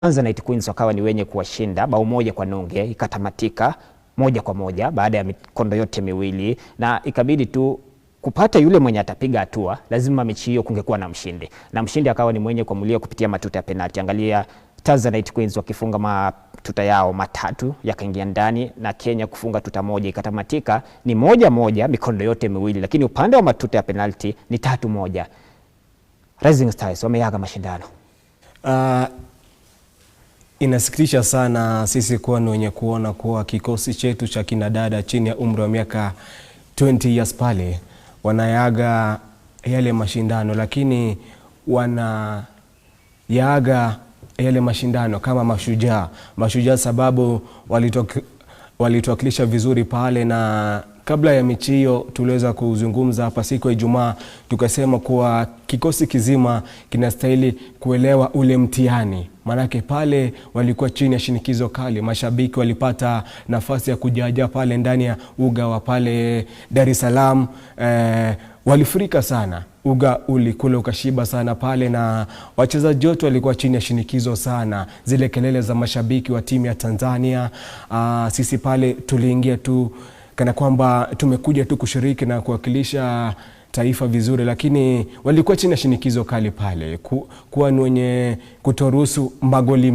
Tanzanite Queens wakawa ni wenye kuwashinda bao 1-0, ikatamatika 1-1 baada ya mikondo yote miwili, na ikabidi tu kupata yule mwenye atapiga hatua. Lazima mechi hiyo kungekuwa na mshindi, na mshindi akawa ni mwenye kuamulia kupitia matuta ya penalti. Angalia Tanzanite Queens wakifunga matuta yao 3 yakaingia ndani, na Kenya kufunga tuta 1, ikatamatika ni 1-1 mikondo yote miwili, lakini upande wa matuta ya penalti ni 3-1. Rising Stars wameyaga mashindano. Inasikitisha sana sisi kuwa wenye kuona kuwa kikosi chetu cha kinadada chini ya umri wa miaka 20 years pale wanayaga yale mashindano, lakini wanayaga yale mashindano kama mashujaa sababu walituwakilisha vizuri pale. Na kabla ya mechi hiyo tuliweza kuzungumza hapa siku ya Ijumaa, tukasema kuwa kikosi kizima kinastahili kuelewa ule mtihani, manake pale walikuwa chini ya shinikizo kali. Mashabiki walipata nafasi ya kujaja pale ndani ya uga wa pale Dar es Salaam, walifurika sana, uga ulikula ukashiba sana pale, na wachezaji wote walikuwa chini ya shinikizo sana. Zile kelele za mashabiki wa timu ya Tanzania, sisi pale tuliingia tu kana kwamba tumekuja tu kushiriki na kuwakilisha taifa vizuri, lakini walikuwa chini ya shinikizo kali pale kuwa ni wenye kutoruhusu magoli.